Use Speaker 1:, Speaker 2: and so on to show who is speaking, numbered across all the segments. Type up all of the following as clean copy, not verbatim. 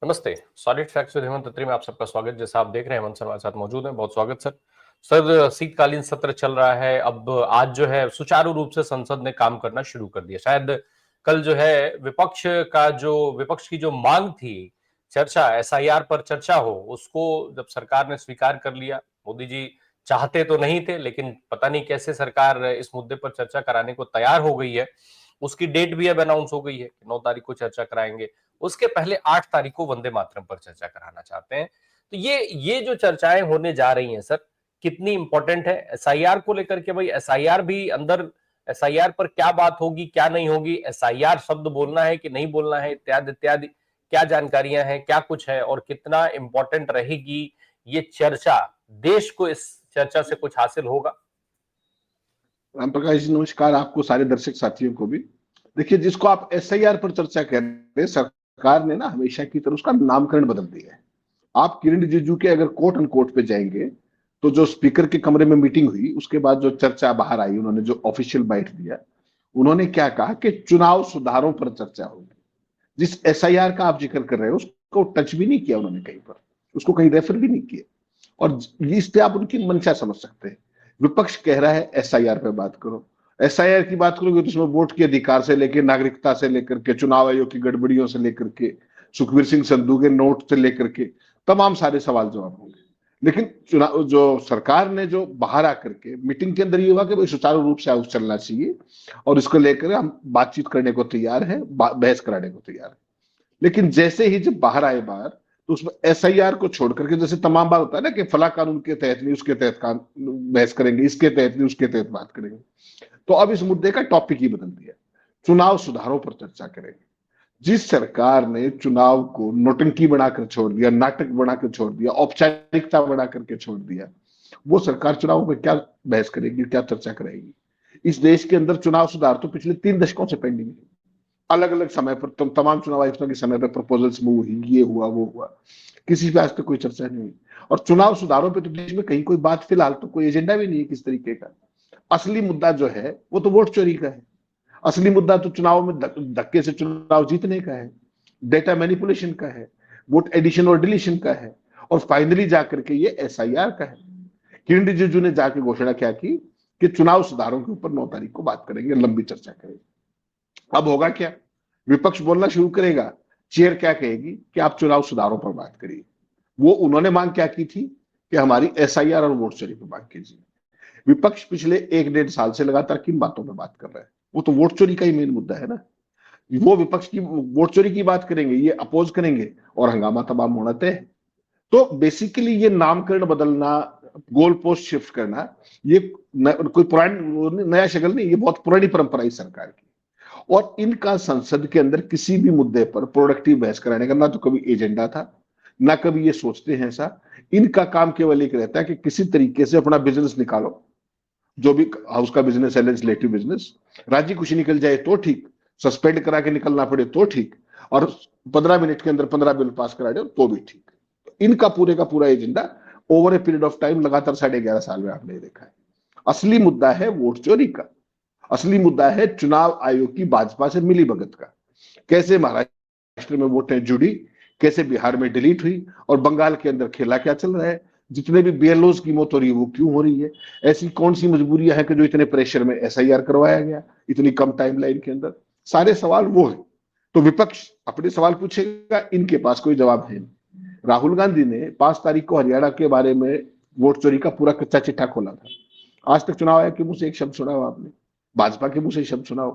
Speaker 1: नमस्ते। Solid facts with Hemant अत्री में आप सबका स्वागत। जैसा आप देख रहे हैं हेमंत सर हमारे साथ मौजूद हैं। बहुत स्वागत सर। सर, शीतकालीन सत्र चल रहा है। अब आज जो है सुचारू रूप से संसद ने काम करना शुरू कर दिया। शायद कल जो है विपक्ष की जो मांग थी, चर्चा एसआईआर पर चर्चा हो, उसको जब सरकार ने स्वीकार कर लिया। मोदी जी चाहते तो नहीं थे, लेकिन पता नहीं कैसे सरकार इस मुद्दे पर चर्चा कराने को तैयार हो गई है। उसकी डेट भी अब अनाउंस हो गई है कि 9 तारीख को चर्चा कराएंगे। उसके पहले 8 तारीख को वंदे मातरम पर चर्चा कराना चाहते हैं। तो ये जो चर्चाएं होने जा रही हैं सर, कितनी इंपॉर्टेंट है एसआईआर को लेकर के? भाई एसआईआर भी अंदर, एसआईआर पर क्या बात होगी क्या नहीं होगी, एसआईआर शब्द बोलना है कि नहीं बोलना है, इत्यादि इत्यादि क्या जानकारियां हैं, क्या कुछ है और कितना इंपॉर्टेंट रहेगी ये चर्चा? देश को इस चर्चा से कुछ हासिल होगा?
Speaker 2: राम प्रकाश जी नमस्कार, आपको सारे दर्शक साथियों को भी। देखिए, जिसको आप एसआईआर पर चर्चा कर रहे हैं, सरकार ने ना हमेशा की तरह उसका नामकरण बदल दिया है। आप किरण रिजिजू के अगर कोट एंड कोट पे जाएंगे तो जो स्पीकर के कमरे में मीटिंग हुई उसके बाद जो चर्चा बाहर आई, उन्होंने जो ऑफिशियल बाइट दिया, उन्होंने क्या कहा कि चुनाव सुधारों पर चर्चा होगी। जिस एसआईआर का आप जिक्र कर रहे हो उसको टच भी नहीं किया उन्होंने कहीं पर, उसको कहीं रेफर भी नहीं किया। और इस पे आप उनकी मंशा समझ सकते हैं। विपक्ष कह रहा है एसआईआर पे बात करो। एसआईआर की बात करोगे तो उसमें वोट के अधिकार से लेकर, नागरिकता से लेकर के, चुनाव आयोग की गड़बड़ियों से लेकर के, सुखबीर सिंह संधू के नोट से लेकर के तमाम सारे सवाल जवाब होंगे। लेकिन चुनाव जो सरकार ने जो बाहर आकर के मीटिंग के अंदर ये हुआ कि भाई सुचारू रूप से आगे चलना चाहिए और इसको लेकर हम बातचीत करने को तैयार है, बहस कराने को तैयार है। लेकिन जैसे ही जब बाहर आए बाहर, तो उसमें एसआईआर को छोड़ करके, जैसे तमाम बार होता है ना कि फला कानून के तहत नहीं उसके तहत बहस करेंगे, इसके तहत नहीं उसके तहत बात करेंगे, तो अब इस मुद्दे का टॉपिक ही बदल दिया। चुनाव सुधारों पर चर्चा करेंगे। जिस सरकार ने चुनाव को नोटंकी बनाकर छोड़ दिया, नाटक बनाकर छोड़ दिया, औपचारिकता बना करके छोड़ दिया, वो सरकार चुनाव में क्या बहस करेगी, क्या चर्चा करेगी? इस देश के अंदर चुनाव सुधार तो पिछले 3 दशकों से पेंडिंग है। अलग अलग समय पर तमाम चुनाव आयुक्तों के समय पर प्रपोजल्स मूव हुई, ये हुआ वो हुआ, किसी पे आज तक कोई चर्चा नहीं हुई। और चुनाव सुधारों पे तो देश में कहीं कोई बात, फिलहाल तो कोई एजेंडा भी नहीं है किस तरीके का। असली मुद्दा जो है वो तो वोट चोरी का है। असली मुद्दा तो चुनाव में धक्के से चुनाव जीतने का है, डेटा मैनिपुलेशन का है, वोट एडिशन और डिलीशन का है, और फाइनली जाकर के ये एसआईआर का है। किरण रिजिजू ने जाके घोषणा क्या की कि चुनाव सुधारों के ऊपर 9 तारीख को बात करेंगे, लंबी चर्चा करेंगे। अब होगा क्या? विपक्ष बोलना शुरू करेगा, चेयर क्या कहेगी कि आप चुनाव सुधारों पर बात करिए। वो उन्होंने मांग क्या की थी कि हमारी एसआईआर और वोट चोरी पर बात कीजिए। विपक्ष पिछले 1 डेढ़ साल से लगातार किन बातों पर बात कर रहा है? वो तो वोट चोरी का ही मेन मुद्दा है ना। वो विपक्ष की वोट चोरी की बात करेंगे, ये अपोज करेंगे और हंगामा तमाम होना तय है। तो बेसिकली ये नामकरण बदलना, गोल पोस्ट शिफ्ट करना, ये कोई पुरानी नया शगल नहीं, ये बहुत पुरानी परंपरा है सरकार की। और इनका संसद के अंदर किसी भी मुद्दे पर प्रोडक्टिव बहस कराने का ना तो कभी एजेंडा था, ना कभी ये सोचते हैं ऐसा। इनका काम केवल एक रहता है कि किसी तरीके से अपना बिजनेस निकालो, जो भी हाउस का बिजनेस है, लेजिस्लेटिव बिजनेस। राजी खुशी निकल जाए तो ठीक, सस्पेंड करा के निकलना पड़े तो ठीक, और 15 मिनट के अंदर 15 बिल पास करा दे तो भी ठीक। इनका पूरे का पूरा agenda over a period of time लगातार 11.5 साल में आपने देखा है। असली मुद्दा है वोट चोरी का। असली मुद्दा है चुनाव आयोग की भाजपा से मिली भगत का। कैसे महाराष्ट्र में वोटें जुड़ी, कैसे बिहार में डिलीट हुई, और बंगाल के अंदर खेला क्या चल रहा है, जितने भी बीएलओज की मौत हो रही है वो क्यों हो रही है, ऐसी कौन सी मजबूरियां हैं कि जो इतने प्रेशर में एसआईआर करवाया गया इतनी कम टाइमलाइन के अंदर। सारे सवाल वो है। तो विपक्ष अपने सवाल पूछेगा, इनके पास कोई जवाब है नहीं। राहुल गांधी ने 5 तारीख को हरियाणा के बारे में वोट चोरी का पूरा कच्चा चिट्ठा खोला था। आज तक चुनाव आयोग के मुंह से एक शब्द सुना हो आपने? भाजपा के मुंह से शब्द सुना हो?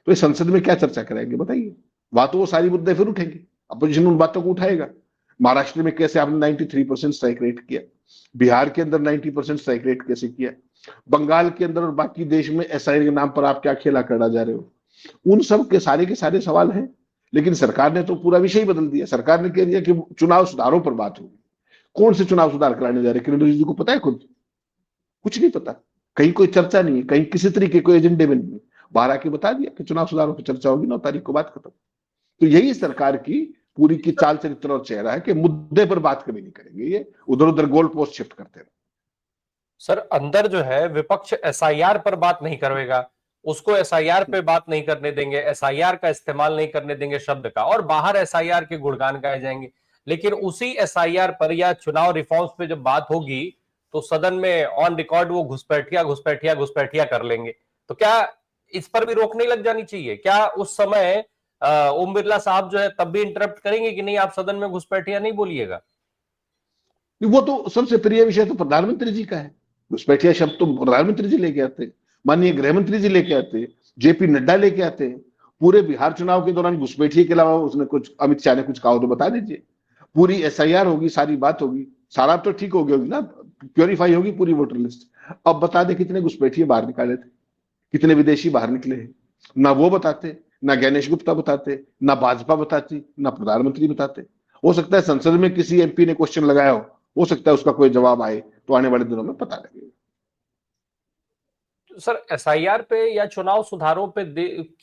Speaker 2: तो इस संसद में क्या चर्चा कराएंगे बताइए? वहां तो वो सारी मुद्दे फिर उठेंगे, अपोजिशन उन बातों को उठाएगा। महाराष्ट्र में कैसे आपने 93% स्ट्राइक रेट किया, बिहार के अंदर 90% स्ट्राइक रेट कैसे किया, बंगाल के अंदर और बाकी देश में एसआईआर के नाम पर आप क्या खेला करना जा रहे हो? उन सब के सारे सवाल हैं। लेकिन सरकार ने तो पूरा विषय ही बदल दिया। सरकार ने कह दिया कि चुनाव सुधारों पर बात होगी। कौन से चुनाव सुधार कराने जा रहे? किरण रिजिजू को पता है खुद? कुछ नहीं पता। कहीं कोई चर्चा नहीं है, कहीं किसी तरीके कोई एजेंडे में नहीं है। बाहर आके बता दिया कि चुनाव सुधारों पर चर्चा होगी, 9 तारीख को बात खत्म। तो यही सरकार की पूरी की चाल चरित्र और चेहरा है कि मुद्दे पर बात कभी नहीं करेंगे, ये उधर उधर गोल पोस्ट शिफ्ट करते रहे।
Speaker 1: सर, अंदर जो है विपक्ष एसआईआर पर बात नहीं करेगा, उसको एसआईआर पे बात नहीं करने देंगे, एसआईआर का इस्तेमाल नहीं करने देंगे शब्द का, और बाहर एसआईआर के गुणगान गाए जाएंगे। लेकिन उसी एसआईआर पर या चुनाव रिफॉर्म्स पे जब बात होगी तो सदन में ऑन रिकॉर्ड वो घुसपैठिया घुसपैठिया घुसपैठिया कर लेंगे। तो क्या इस पर भी रोक नहीं लग जानी चाहिए? क्या उस समय ओम बिरला साहब जो है तब भी इंटरप्ट करेंगे कि नहीं आप सदन में घुसपैठिया नहीं बोलिएगा?
Speaker 2: वो तो सबसे प्रिय विषय तो प्रधानमंत्री जी का है। घुसपैठिया शब्द तो प्रधानमंत्री जी लेके आते हैं, माननीय गृह मंत्री जी लेके आते हैं, जेपी नड्डा लेके आते हैं। पूरे बिहार चुनाव के दौरान घुसपैठिए के अलावा उसने कुछ, अमित शाह ने कुछ कहा हो तो बता दीजिए। पूरी एसआईआर होगी, सारी बात होगी, सारा तो ठीक हो गया होगी ना, प्योरीफाई होगी पूरी वोटर लिस्ट। अब बता दे कितने घुसपैठिए बाहर निकाले थे, कितने विदेशी बाहर निकले हैं। ना वो बताते, ना गणेश गुप्ता बताते, ना भाजपा बताती, ना प्रधानमंत्री बताते। हो सकता है संसद में किसी एमपी ने क्वेश्चन लगाया हो सकता है उसका कोई जवाब आए, तो आने वाले दिनों में पता लगेगा।
Speaker 1: सर एसआईआर पे या चुनाव सुधारों पे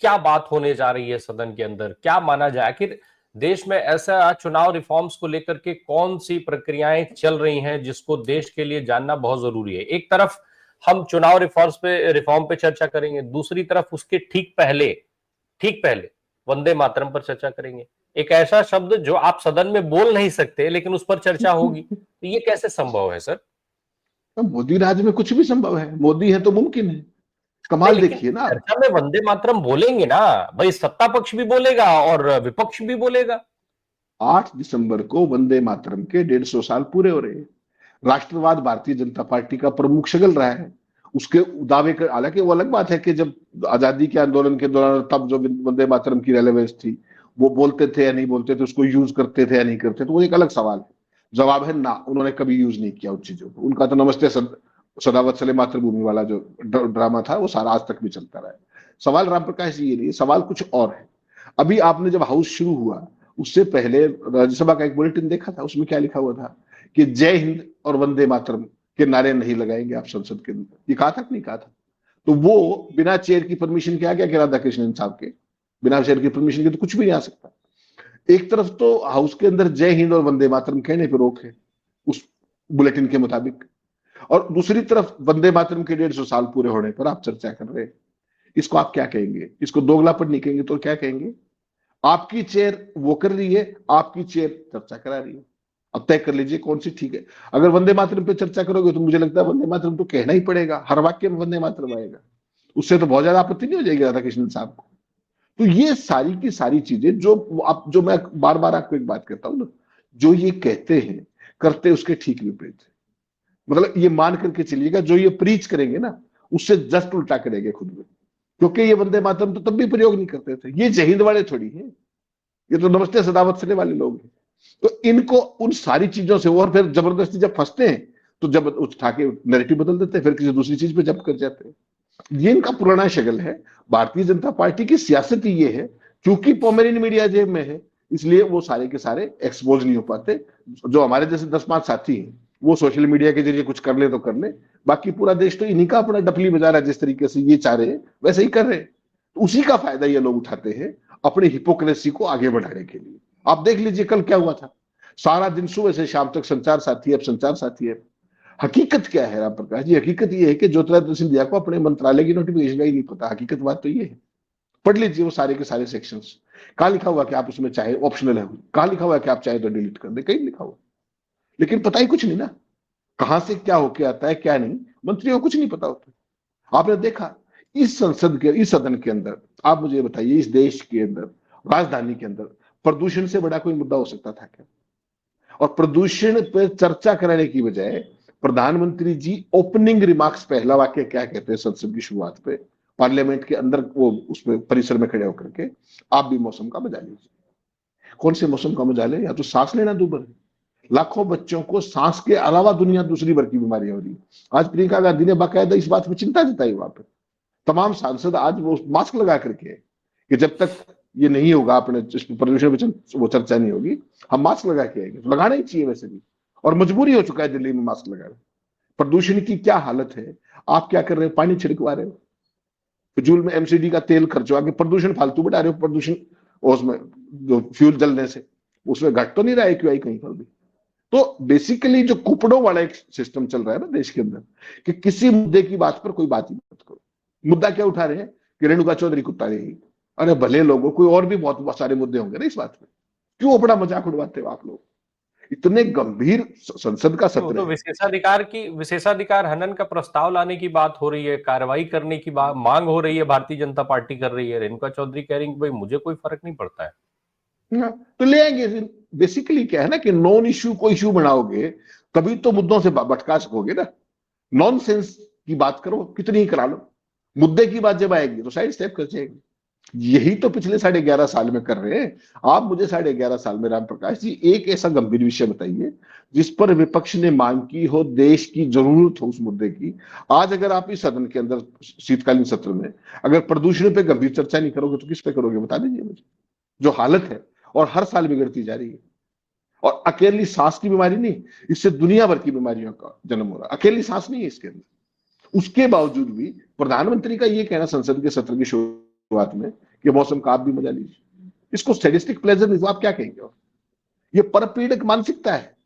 Speaker 1: क्या बात होने जा रही है सदन के अंदर? क्या माना जाए आखिर देश में ऐसा चुनाव रिफॉर्म्स को लेकर के कौन सी प्रक्रियाएं चल रही हैं जिसको देश के लिए जानना बहुत जरूरी है? एक तरफ हम चुनाव रिफॉर्म पे चर्चा करेंगे, दूसरी तरफ उसके ठीक पहले वंदे मातरम पर चर्चा करेंगे। एक ऐसा शब्द जो आप सदन में बोल नहीं सकते लेकिन उस पर चर्चा होगी, तो ये कैसे संभव है सर?
Speaker 2: तो मोदी राज में कुछ भी संभव है, मोदी है तो मुमकिन है।
Speaker 1: नहीं,
Speaker 2: कमाल
Speaker 1: लेकिन
Speaker 2: देखिए ना आप।
Speaker 1: चर्चा में वंदे मातरम बोलेंगे ना भाई, सत्ता पक्ष भी बोलेगा और विपक्ष भी बोलेगा।
Speaker 2: 8 दिसंबर को वंदे मातरम के 150 साल पूरे हो रहे हैं। राष्ट्रवाद भारतीय जनता पार्टी का प्रमुख शगल रहा है। उसके दावे कर, हालांकि वो अलग बात है कि जब आजादी के आंदोलन के दौरान तब जो वंदे मातरम की रेलेवेंस थी, वो बोलते थे या नहीं बोलते थे, उसको यूज करते थे या नहीं करते, तो वो एक अलग सवाल है। जवाब है ना, उन्होंने कभी यूज नहीं किया उन चीजों को। उनका तो नमस्ते सदावत्सले मातृभूमि वाला जो ड्रामा था वो सारा आज तक भी चलता रहा है। सवाल राम प्रकाश जी ये नहीं, सवाल कुछ और है। अभी आपने जब हाउस शुरू हुआ उससे पहले राज्यसभा का एक बुलेटिन देखा था, उसमें क्या लिखा हुआ था कि जय हिंद और वंदे मातरम के नारे नहीं लगाएंगे आप संसद के अंदर। ये कहा था कि नहीं कहा था? तो वो बिना चेयर की परमिशन के आ गया कि राधा कृष्णन साहब के, बिना चेयर की परमिशन के तो कुछ भी नहीं आ सकता। एक तरफ तो हाउस के अंदर जय हिंद और वंदे मातरम कहने पर रोक है उस बुलेटिन के मुताबिक, और दूसरी तरफ वंदे मातरम के 150 साल पूरे होने पर आप चर्चा कर रहे हैं। इसको आप क्या कहेंगे? इसको दोगलापन नहीं कहेंगे तो क्या कहेंगे? आपकी चेयर वो कर रही है, आपकी चेयर चर्चा करा रही है। अब तय कर लीजिए कौन सी ठीक है। अगर वंदे मातरम पे चर्चा करोगे तो मुझे लगता है वंदे मातरम तो कहना ही पड़ेगा, हर वाक्य में वंदे मातरम आएगा। उससे तो बहुत ज्यादा आपत्ति नहीं हो जाएगी राधा कृष्णन साहब को। तो ये सारी की सारी चीजें जो आप, जो मैं बार बार आपको एक बात कहता हूं ना, जो ये कहते हैं करते उसके ठीक विपरीत है। मतलब ये मान करके चलिएगा जो ये प्रीच करेंगे ना उससे जस्ट उल्टा करेंगे खुद में। क्योंकि ये वंदे मातरम तो तब भी प्रयोग नहीं करते थे, ये जय हिंद वाले थोड़ी है, ये तो नमस्ते सदावत्सले वाले लोग हैं। तो इनको उन सारी चीजों से, और फिर जबरदस्ती जब फंसते हैं तो जब उठा के नैरेटिव बदल देते हैं, फिर किसी दूसरी चीज पे जब्त कर जाते हैं। ये इनका पुराना शगल है। भारतीय जनता पार्टी की सियासत ही ये है, क्योंकि पोमेरियन मीडिया जेब में है इसलिए वो सारे के सारे एक्सपोज नहीं हो पाते। जो हमारे जैसे 10-5 साथी हैं वो सोशल मीडिया के जरिए कुछ कर ले तो कर ले, बाकी पूरा देश तो इन्हीं का अपना डफली बजा रहा है। जिस तरीके से ये चाह रहे हैं वैसे ही कर रहे हैं, तो उसी का फायदा ये लोग उठाते हैं अपनी हिपोक्रेसी को आगे बढ़ाने के लिए। आप देख लीजिए कल क्या हुआ था, सारा दिन सुबह से शाम तक संचार साथी है, अब संचार साथी है। हकीकत क्या है राम प्रकाश जी? हकीकत ये है कि ज्योतिरादित्य सिंधिया को अपने मंत्रालय की नोटिफिकेशन का ही नहीं पता। हकीकत बात तो ये है। पढ़ लीजिए वो सारे के सारे सेक्शंस। कहाँ लिखा हुआ कि आप उसमें चाहे ऑप्शनल है, कहाँ लिखा हुआ कि आप चाहे तो डिलीट कर दे, कहीं लिखा हुआ। लेकिन पता ही कुछ नहीं ना, कहां से क्या होके आता है क्या नहीं, मंत्रियों को कुछ नहीं पता होता। आपने देखा इस संसद के, इस सदन के अंदर, आप मुझे बताइए, इस देश के अंदर, राजधानी के अंदर प्रदूषण से बड़ा कोई मुद्दा हो सकता था क्या? और प्रदूषण पर चर्चा कराने की बजाय प्रधानमंत्री जी ओपनिंग रिमार्क्स, पहला वाक्य क्या कहते हैं संसद की शुरुआत पे, पार्लियामेंट के अंदर वो उसमें परिसर में खड़े होकर के, आप भी मौसम का मजा लीजिए। कौन से मौसम का मजा ले? या तो सांस लेना दूभर है। लाखों बच्चों को सांस के अलावा दुनिया दूसरी भर की बीमारियां हो रही है। आज प्रियंका गांधी ने बाकायदा इस बात पर चिंता जताई, वहां पर तमाम सांसद आज वो मास्क लगा करके कि जब तक ये नहीं होगा, अपने प्रदूषण पे वो चर्चा नहीं होगी, हम मास्क लगा के आएंगे। तो लगाना ही चाहिए वैसे भी, और मजबूरी हो चुका है दिल्ली में मास्क लगाना। प्रदूषण की क्या हालत है, आप क्या कर रहे हो? पानी छिड़कवा रहे हो, फिजूल में एमसीडी का तेल खर्चवा के प्रदूषण फालतू बढ़ा रहे हो। प्रदूषण उसमें जो फ्यूल जलने से उसमें घट तो नहीं रहा है क्यों कहीं पर भी। तो बेसिकली जो कुपड़ों वाला एक सिस्टम चल रहा है ना देश के अंदर, कि किसी मुद्दे की बात पर कोई बात ही मत करो। मुद्दा क्या उठा रहे हैं कि रेणुका चौधरी कुत्ता रहेगी। अरे भले लोगों, कोई और भी बहुत सारे मुद्दे होंगे ना इस बात में, क्यों अपना मजाक उड़वाते हो आप लोग? इतने गंभीर संसद का
Speaker 1: वो
Speaker 2: सत्र
Speaker 1: तो
Speaker 2: है।
Speaker 1: विशेषाधिकार हनन का प्रस्ताव लाने की बात हो रही है, कार्रवाई करने की मांग हो रही है, भारतीय जनता पार्टी कर रही है, रेणुका चौधरी कह रही है कि भाई मुझे कोई फर्क नहीं पड़ता है।
Speaker 2: हाँ, तो ले आएंगे। बेसिकली क्या है ना कि नॉन इश्यू को इश्यू बनाओगे तभी तो मुद्दों से भटका सकोगे ना। नॉनसेंस की बात करो कितनी ही करा लो, मुद्दे की बात जब आएगी तो साइड स्टेप कर जाएगी। यही तो पिछले 11.5 साल में कर रहे हैं। आप मुझे 11.5 साल में राम प्रकाश जी एक ऐसा गंभीर विषय बताइए जिस पर विपक्ष ने मांग की हो, देश की जरूरत हो उस मुद्दे की। आज अगर आप इस सदन के अंदर शीतकालीन सत्र में अगर प्रदूषण पे गंभीर चर्चा नहीं करोगे तो किस पे करोगे, बता दीजिए मुझे। जो हालत है और हर साल बिगड़ती जा रही है, और अकेली सांस की बीमारी नहीं, इससे दुनिया भर की बीमारियों का जन्म हो रहा है। अकेली सांस नहीं है इसके अंदर। उसके बावजूद भी प्रधानमंत्री का ये कहना संसद के सत्र की शुरुआत में कि मौसम का आप भी मजा लीजिए, इसको स्टेटिस्टिक प्लेजर नहीं, तो आप क्या कहेंगे? और ये परपीड़क मानसिकता है।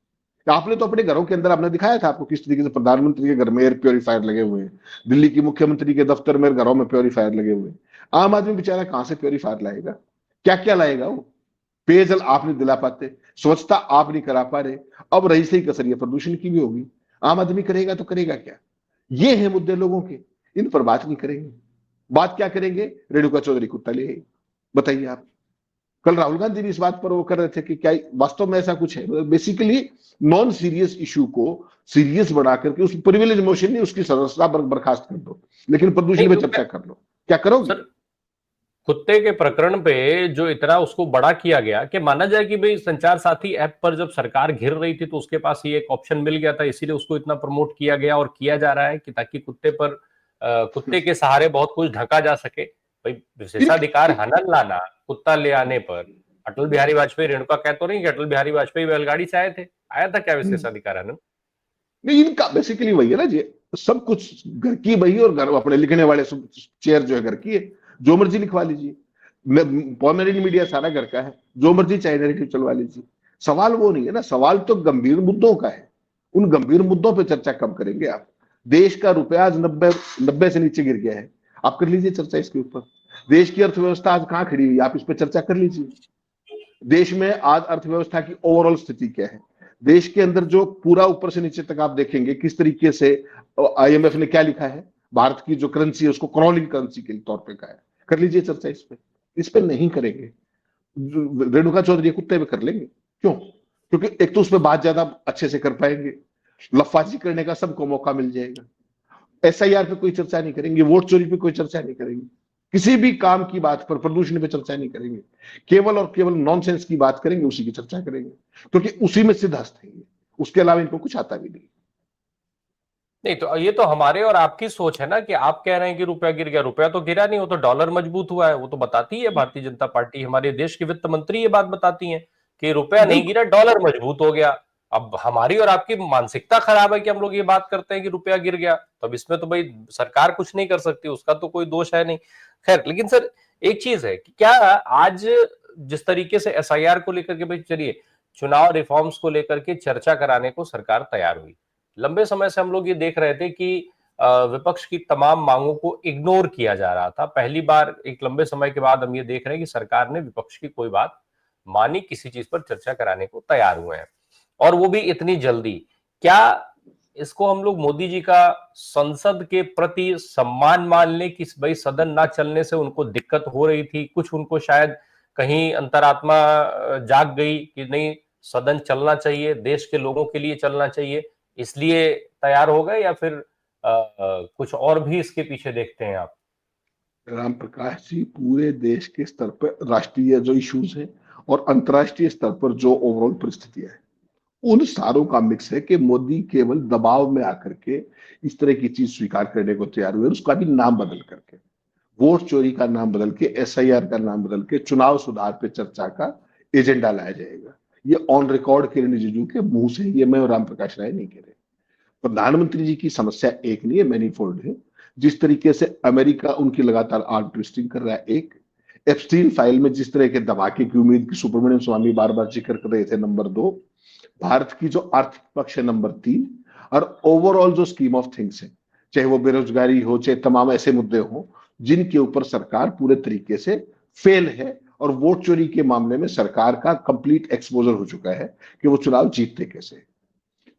Speaker 2: आपने तो अपने घरों के अंदर आपने दिखाया था आपको किस तरीके से प्रधानमंत्री के घर में एयर प्योरीफायर लगे हुए हैं, दिल्ली की मुख्यमंत्री के दफ्तर में घरों में प्योरीफायर लगे हुए हैं। आम आदमी बेचारा कहां से प्योरीफायर लाएगा? क्या क्या लाएगा वो? पेयजल आप नहीं दिला पाते, स्वच्छता आप नहीं करा पा रहे, अब रही सही कसर ये प्रदूषण की भी होगी। आम आदमी करेगा तो करेगा क्या? ये है मुद्दे लोगों के, इन पर बात नहीं करेंगे। बात क्या करेंगे? रेणुका चौधरी कुत्ता ले आएगी। बताइए आप। कल राहुल गांधी भी इस बात पर वो कर रहे थे कि क्या वास्तव में ऐसा कुछ है? बेसिकली नॉन सीरियस इशू को सीरियस बना करके उस प्रिविलेज मोशन नहीं, उसकी सदस्यता बर्खास्त कर दो, लेकिन
Speaker 1: नहीं
Speaker 2: प्रदूषण पे
Speaker 1: तो
Speaker 2: चर्चा कर लो। क्या करोगे?
Speaker 1: सर, कुत्ते के प्रकरण पे जो इतना उसको बड़ा किया गया कि माना जाए कि भाई संचार साथी ऐप पर जब सरकार घिर रही थी तो उसके पास ये एक ऑप्शन मिल गया था, इसीलिए उसको इतना प्रमोट किया गया और किया जा रहा है कि ताकि कुत्ते के सहारे बहुत कुछ ढका जा सके। भाई विशेषाधिकार हनन लाना कुत्ता ले आने पर अटल बिहारी वाजपेयी, रेणुका कह तो नहीं कि अटल बिहारी वाजपेयी बैलगाड़ी से आए थे, आया था क्या विशेषाधिकार हनन?
Speaker 2: नहीं, इनका बेसिकली वही है ना जी, सब कुछ घर की वही, और घर अपने लिखने वाले चेयर जो है घर की है, जो मर्जी लिखवा लीजिए। पॉमेरियन मीडिया सारा घर का है, जो मर्जी चाहे नैरेटिव चलवा लीजिए। सवाल वो नहीं है ना, सवाल तो गंभीर मुद्दों का है। उन गंभीर मुद्दों पे चर्चा कब करेंगे आप? देश का रुपया आज 90 से नीचे गिर गया है, आप कर लीजिए चर्चा इसके ऊपर। देश की अर्थव्यवस्था आज कहां खड़ी हुई, आप इस पर चर्चा कर लीजिए। देश में आज अर्थव्यवस्था की ओवरऑल स्थिति क्या है? देश के अंदर जो पूरा ऊपर से नीचे तक आप देखेंगे किस तरीके से आईएमएफ ने क्या लिखा है, भारत की जो करेंसी है उसको क्रॉलिंग करेंसी के तौर पे कहा है। कर लीजिए चर्चा इस पे नहीं करेंगे। रेणुका चौधरी कुत्ते पे कर लेंगे। क्यों? क्योंकि एक तो उसमें बात ज्यादा अच्छे से कर पाएंगे, लफाजी करने का सबको मौका मिल जाएगा। एसआईआर पे कोई चर्चा नहीं करेंगे, वोट चोरी पे कोई चर्चा नहीं करेंगे, किसी भी काम की बात पर, प्रदूषण पे चर्चा नहीं करेंगे। केवल और केवल नॉनसेंस की बात करेंगे, उसी की चर्चा करेंगे, क्योंकि उसी में सिद्धहस्त है ये। उसके अलावा इनको कुछ आता भी नहीं।
Speaker 1: नहीं तो ये तो हमारे और आपकी सोच है ना कि आप कह रहे हैं कि रुपया गिर गया, रुपया तो गिरा नहीं, वो तो डॉलर मजबूत हुआ है, वो तो बताती है भारतीय जनता पार्टी, हमारे देश की वित्त मंत्री ये बात बताती हैं कि रुपया नहीं
Speaker 2: बिल्कुल।
Speaker 1: गिरा, डॉलर मजबूत हो गया। अब हमारी और आपकी मानसिकता खराब है कि हम लोग ये बात करते हैं कि रुपया गिर गया, तो अब इसमें तो भाई सरकार कुछ नहीं कर सकती, उसका तो कोई दोष है नहीं। खैर, लेकिन सर एक चीज है कि क्या आज जिस तरीके से एसआईआर को लेकर के, भाई चलिए चुनाव रिफॉर्म्स को लेकर के चर्चा कराने को सरकार तैयार हुई, लंबे समय से हम लोग ये देख रहे थे कि विपक्ष की तमाम मांगों को इग्नोर किया जा रहा था। पहली बार एक लंबे समय के बाद हम ये देख रहे हैं कि सरकार ने विपक्ष की कोई बात मानी, किसी चीज पर चर्चा कराने को तैयार हुए हैं, और वो भी इतनी जल्दी। क्या इसको हम लोग मोदी जी का संसद के प्रति सम्मान मान लें कि भाई सदन ना चलने से उनको दिक्कत हो रही थी, कुछ उनको शायद कहीं अंतरात्मा जाग गई कि नहीं सदन चलना चाहिए, देश के लोगों के लिए चलना चाहिए, इसलिए तैयार हो गए, या फिर कुछ और भी इसके पीछे देखते हैं आप?
Speaker 2: राम प्रकाश जी, पूरे देश के स्तर पर राष्ट्रीय जो इश्यूज है और अंतर्राष्ट्रीय स्तर पर जो ओवरऑल परिस्थितियां है, उन सारों का मिक्स है कि मोदी केवल दबाव में आकर के इस तरह की चीज स्वीकार करने को तैयार हुए, उसका भी नाम बदल करके, वोट चोरी का नाम बदल के, एसआईआर का नाम बदल के चुनाव सुधार पे चर्चा का एजेंडा लाया जाएगा। ये ऑन रिकॉर्ड किरण रिजिजू के मुंह से, ये मैं और राम प्रकाश राय नहीं कह रहे। प्रधानमंत्री जी की समस्या एक नहीं है, मैनीफोल्ड है। जिस तरीके से अमेरिका उनकी लगातार आर्म ट्विस्टिंग कर रहा है, एक एप्स्टीन फाइल में जिस तरह के धमाके की उम्मीद की सुब्रमण्यम स्वामी बार बार जिक्र कर रहे थे, नंबर 2 भारत की जो आर्थिक पक्ष है, नंबर 3 और ओवरऑल जो स्कीम ऑफ थिंग्स है, चाहे वो बेरोजगारी हो, चाहे तमाम ऐसे मुद्दे हो जिनके ऊपर सरकार पूरे तरीके से फेल है और वोट चोरी के मामले में सरकार का कंप्लीट एक्सपोजर हो चुका है कि वो चुनाव जीतते कैसे।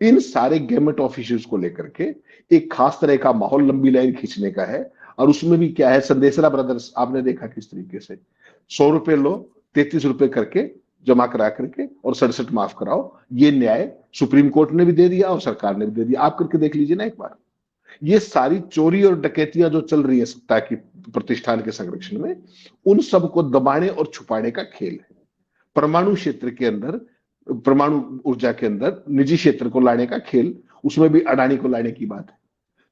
Speaker 2: इन सारे गैमेट ऑफ इश्यूज को लेकर के एक खास तरह का माहौल लंबी लाइन खींचने का है। और उसमें भी क्या है, संदेशरा ब्रदर्स आपने देखा किस तरीके से 100 रुपए लो, 33 रुपए करके जमा करा करके और 67 माफ कराओ। ये न्याय सुप्रीम कोर्ट ने भी दे दिया और सरकार ने भी दे दिया। आप करके देख लीजिए ना एक बार। ये सारी चोरी और डकैतियां जो चल रही है सत्ता की प्रतिष्ठान के संरक्षण में, उन सबको दबाने और छुपाने का खेल है। परमाणु क्षेत्र के अंदर, परमाणु ऊर्जा के अंदर निजी क्षेत्र को लाने का खेल, उसमें भी अडानी को लाने की बात है।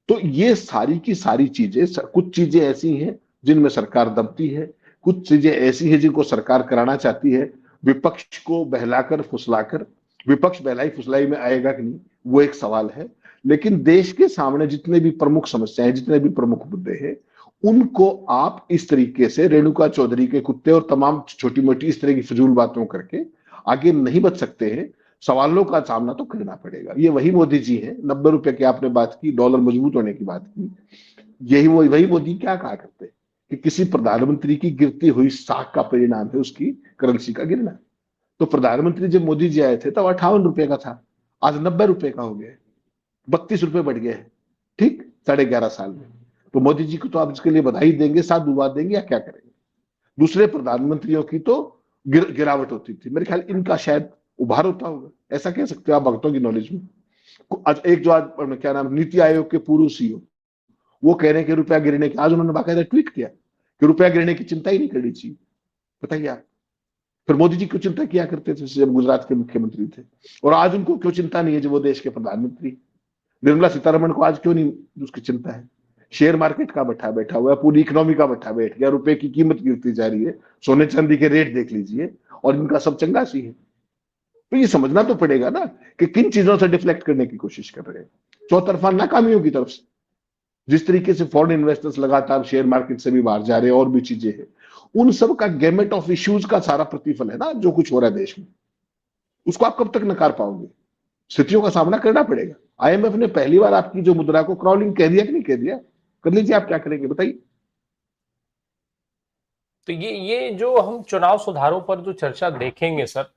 Speaker 2: तो ये सारी की सारी चीजें, कुछ चीजें ऐसी हैं जिनमें सरकार दबती है, कुछ चीजें ऐसी हैं जिनको सरकार कराना चाहती है विपक्ष को बहलाकर फुसलाकर। विपक्ष बहलाई फुसलाई में आएगा कि नहीं, वो एक सवाल है। लेकिन देश के सामने जितने भी प्रमुख समस्याएं, जितने भी प्रमुख मुद्दे हैं, उनको आप इस तरीके से रेणुका चौधरी के कुत्ते और तमाम छोटी मोटी इस तरह की फजूल बातों करके आगे नहीं बच सकते हैं। सवालों का सामना तो करना पड़ेगा। ये वही मोदी जी हैं, 90 रुपए की आपने बात की, डॉलर मजबूत होने की बात की। यही वही मोदी क्या कहा करते हैं कि किसी प्रधानमंत्री की गिरती हुई साख का परिणाम है उसकी करेंसी का गिरना। तो प्रधानमंत्री जब मोदी जी आए थे तब 58 रुपए का था, आज 90 रुपए का हो गया, 32 रुपए बढ़ गया है। ठीक, 11.5 साल में। तो मोदी जी को तो आप इसके लिए बधाई देंगे, साधुवाद देंगे या क्या करेंगे। दूसरे प्रधानमंत्रियों की तो गिरावट होती थी। मेरे ख्याल इनका शायद उभार होता होगा, ऐसा कह सकते हो आप भक्तों की नॉलेज में। आज एक जो आज क्या नाम, नीति आयोग के पूर्व सीईओ, वो कह रहे हैं कि रुपया गिरने की, आज उन्होंने बाकायदा ट्वीट किया कि रुपया गिरने की चिंता ही नहीं करनी चाहिए। बताइए आप, फिर मोदी जी क्यों चिंता किया करते थे जब गुजरात के मुख्यमंत्री थे, और आज उनको क्यों चिंता नहीं है जब वो देश के प्रधानमंत्री। निर्मला सीतारमण को आज क्यों नहीं उसकी चिंता है। शेयर मार्केट का बैठा बैठा हुआ है, पूरी इकोनॉमी का बैठा बैठ गया, रुपए की कीमत गिरती जा रही है, सोने चांदी के रेट देख लीजिए, और इनका सब चंगासी है। तो ये समझना तो पड़ेगा ना कि किन चीजों से डिफ्लेक्ट करने की कोशिश कर रहे हैं, चौतरफा नाकामियों की तरफ से। जिस तरीके से फॉरेन इन्वेस्टर्स लगातार शेयर मार्केट से भी बाहर जा रहे हैं, और भी चीजें हैं, उन सब का गैमेट ऑफ इश्यूज का सारा प्रतिफल है ना जो कुछ हो रहा है देश में। उसको आप कब तक नकार पाओगे। स्थितियों का सामना करना पड़ेगा। आईएमएफ ने पहली बार आपकी जो मुद्रा को क्रॉलिंग कह दिया कि नहीं कह दिया, कर लीजिए, आप क्या करेंगे बताइए।
Speaker 1: तो ये जो हम चुनाव सुधारों पर जो चर्चा देखेंगे सर,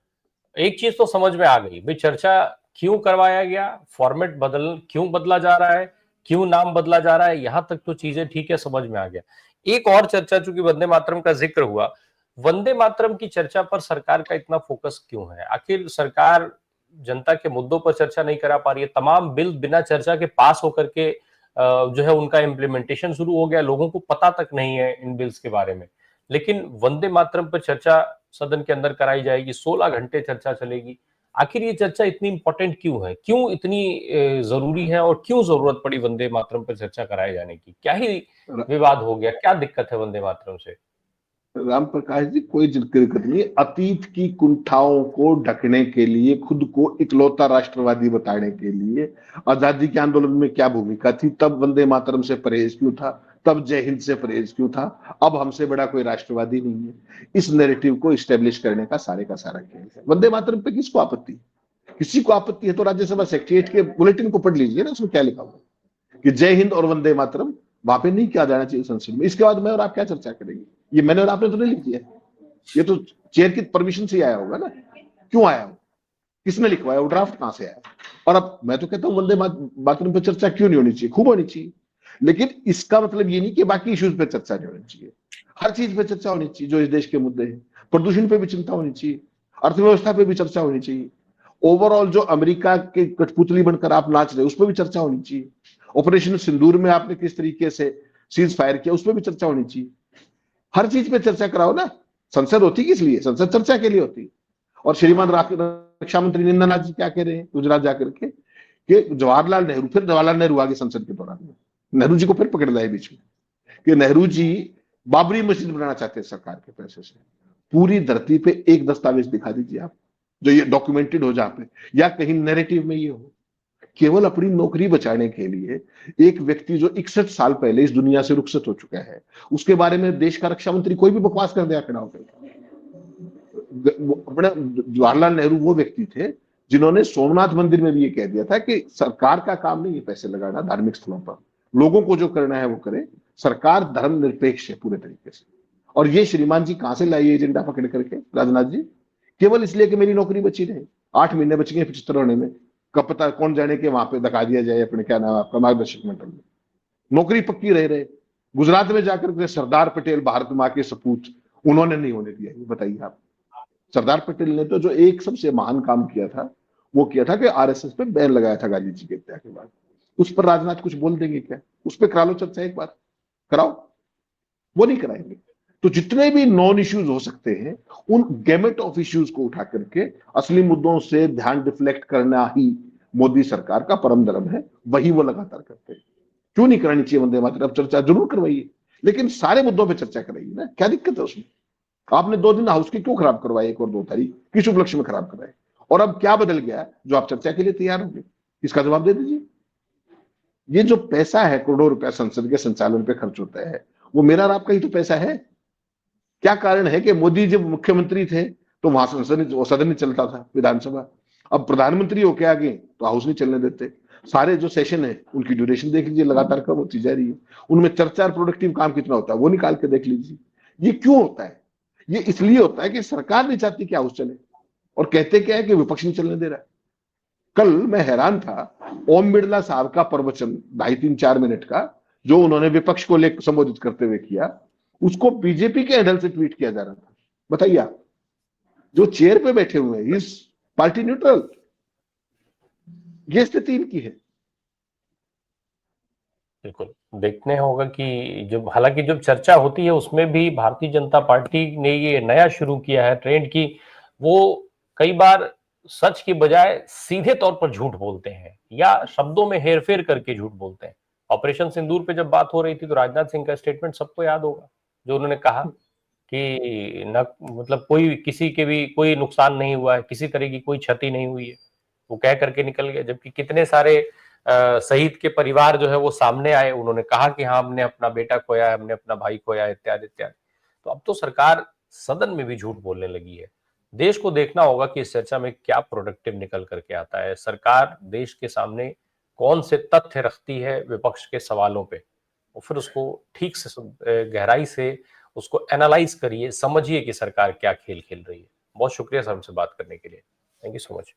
Speaker 1: एक चीज तो समझ में आ गई भाई, चर्चा क्यों करवाया गया, फॉर्मेट क्यों बदला जा रहा है, क्यों नाम बदला जा रहा है, यहां तक तो चीजें ठीक है, समझ में आ गया। एक और चर्चा, चूंकि वंदे मातरम का जिक्र हुआ, वंदे मातरम की चर्चा पर सरकार का इतना फोकस क्यों है। आखिर सरकार जनता के मुद्दों पर चर्चा नहीं करा पा रही है, तमाम बिल बिना चर्चा के पास होकर के जो है उनका इम्प्लीमेंटेशन शुरू हो गया, लोगों को पता तक नहीं है इन बिल्स के बारे में। लेकिन वंदे मातरम पर चर्चा सदन के अंदर कराई जाएगी, 16 घंटे चर्चा चलेगी। आखिर ये चर्चा इतनी इंपॉर्टेंट क्यों है, क्यों इतनी जरूरी है, और क्यों जरूरत पड़ी वंदे मातरम पर चर्चा कराए जाने की। क्या ही विवाद हो गया, क्या दिक्कत है वंदे मातरम से।
Speaker 2: राम प्रकाश जी, कोई दिक्कत नहीं। अतीत की कुंठाओं को ढकने के लिए, खुद को इकलौता राष्ट्रवादी बताने के लिए आजादी के आंदोलन में क्या भूमिका थी, तब वंदे मातरम से परहेज क्यों था, तब जय हिंद से परहेज क्यों था, अब हमसे बड़ा कोई राष्ट्रवादी नहीं है। इस नैरेटिव को स्टेब्लिश करने का सारा खेल है। वंदे मातरम पे किसको आपत्ति, किसी को आपत्ति है तो राज्यसभा सेक्रेटरिएट के बुलेटिन को पढ़ लीजिए ना, उसमें क्या लिखा हुआ कि जय हिंद और वंदे मातरम वहां पे नहीं किया जाना चाहिए संसद में। इसके बाद मैं और आप क्या चर्चा करेंगे। ये मैंने और आपने तो नहीं लिख दिया, ये तो चेयर की परमिशन से आया होगा ना। क्यों आया हो, किसने लिखवाया, वो ड्राफ्ट कहां से आया। और अब मैं तो कहता हूं वंदे मातरम पर चर्चा क्यों नहीं होनी चाहिए, खूब होनी चाहिए। लेकिन इसका मतलब ये नहीं कि बाकी इश्यूज पे चर्चा नहीं होनी चाहिए। हर चीज पे चर्चा होनी चाहिए जो इस देश के मुद्दे हैं। प्रदूषण पे भी चिंता होनी चाहिए, अर्थव्यवस्था पे भी चर्चा होनी चाहिए। ओवरऑल जो अमेरिका के कठपुतली बनकर आप नाच रहे, उस पर भी चर्चा होनी चाहिए। ऑपरेशन सिंदूर में आपने किस तरीके से सीज फायर किया, उस पर भी चर्चा होनी चाहिए। हर चीज पे चर्चा कराओ ना। संसद होती किस लिए, संसद चर्चा के लिए होती। और श्रीमान रक्षा मंत्री निंदानाथ जी क्या कह रहे हैं गुजरात जाकर के कि जवाहरलाल नेहरू, फिर जवाहरलाल नेहरू आगे संसद के दौरान में, नेहरू जी को फिर पकड़ लाए बीच में कि नेहरू जी बाबरी मस्जिद बनाना चाहते हैं सरकार के पैसे से। पूरी धरती पे एक दस्तावेज दिखा दीजिए आप जो ये डॉक्यूमेंटेड हो, जहां पे या कहीं नैरेटिव में ये हो। केवल अपनी नौकरी बचाने के लिए एक व्यक्ति जो 61 साल पहले इस दुनिया से रुखसत हो चुका है, उसके बारे में देश का रक्षा मंत्री कोई भी बकवास कर दिया खड़ा होकर। अपने जवाहरलाल नेहरू वो व्यक्ति थे जिन्होंने सोमनाथ मंदिर में भी ये कह दिया था कि सरकार का काम नहीं है पैसे लगाना धार्मिक स्थलों पर, लोगों को जो करना है वो करे, सरकार धर्म निरपेक्ष है पूरे तरीके से। और ये श्रीमान जी कहां से लाए एजेंडा पकड़ करके राजनाथ जी? केवल इसलिए कि मेरी नौकरी बची रहे। 8 महीने बच गए 75 होने में, कब पता कौन जाने के वहां पे धका दिया जाए अपने, क्या नाम है आपका, मार्गदर्शक मंडल में। नौकरी पक्की रहे। गुजरात में जाकर के सरदार पटेल, भारत माँ के सपूत, उन्होंने नहीं होने दिया। ये बताइए आप। सरदार पटेल ने तो जो एक सबसे महान काम किया था, वो किया था कि आरएसएस पे बैन लगाया था गांधी जी की हत्या के बाद। उस पर राजनाथ कुछ बोल देंगे क्या? उस पर करा लो चर्चा, एक बार कराओ। वो नहीं कराएंगे। तो जितने भी नॉन इश्यूज हो सकते हैं, उन गैमेट ऑफ इश्यूज को उठा करके असली मुद्दों से ध्यान डिफ्लेक्ट करना ही मोदी सरकार का परम धर्म है। वही वो लगातार करते हैं। क्यों नहीं करानी चाहिए वंदे मातरम? चर्चा जरूर करवाइए, लेकिन सारे मुद्दों पर चर्चा कराइए ना। क्या दिक्कत है उसमें? आपने 2 दिन हाउस की क्यों खराब करवाए? 1 और 2 तारीख किस उपलक्ष्य में खराब कराए? और अब क्या बदल गया जो आप चर्चा के लिए तैयार होंगे? इसका जवाब दे दीजिए। ये जो पैसा है, करोड़ों रुपया संसद के संचालन पे खर्च होता है, वो मेरा और आपका ही तो पैसा है। क्या कारण है कि मोदी जब मुख्यमंत्री थे तो वहां सदन नहीं चलता था, विधानसभा। अब प्रधानमंत्री होके आ गए तो हाउस नहीं चलने देते। सारे जो सेशन है उनकी ड्यूरेशन देख लीजिए, लगातार कम होती जा रही है। उनमें चर्चा और प्रोडक्टिव काम कितना होता है वो निकाल के देख लीजिए। ये क्यों होता है? ये इसलिए होता है कि सरकार नहीं चाहती कि हाउस चले, और कहते क्या है कि विपक्ष नहीं चलने दे रहा है। कल मैं हैरान था, ओम बिरला साहब का प्रवचन 2.5-3-4 मिनट का, जो उन्होंने विपक्ष को लेकर संबोधित करते हुए किया, उसको बीजेपी के हैंडल से ट्वीट किया जा रहा था। बताइए आप, जो चेयर पे बैठे हुए हैं, इस पार्टी न्यूट्रल, ये स्थिति इनकी है।
Speaker 1: बिल्कुल देखने होगा कि जब, हालांकि जब चर्चा होती है उसमें भी भारतीय जनता पार्टी ने ये नया शुरू किया है ट्रेंड की वो कई बार सच की बजाय सीधे तौर पर झूठ बोलते हैं या शब्दों में हेरफेर करके झूठ बोलते हैं। ऑपरेशन सिंदूर पे जब बात हो रही थी तो राजनाथ सिंह का स्टेटमेंट सबको याद होगा, जो उन्होंने कहा कि न मतलब कोई किसी के भी कोई नुकसान नहीं हुआ है, किसी तरह की कोई क्षति नहीं हुई है, वो कह करके निकल गए। जबकि कितने सारे शहीद के परिवार जो है वो सामने आए, उन्होंने कहा कि हाँ हमने अपना बेटा खोया है, हमने अपना भाई खोया है, इत्यादि इत्यादि। तो अब तो सरकार सदन में भी झूठ बोलने लगी है। देश को देखना होगा कि इस चर्चा में क्या प्रोडक्टिव निकल करके आता है। सरकार देश के सामने कौन से तथ्य रखती है विपक्ष के सवालों पे, और फिर उसको ठीक से गहराई से उसको एनालाइज करिए, समझिए कि सरकार क्या खेल खेल रही है। बहुत शुक्रिया सर हमसे बात करने के लिए। Thank you so much.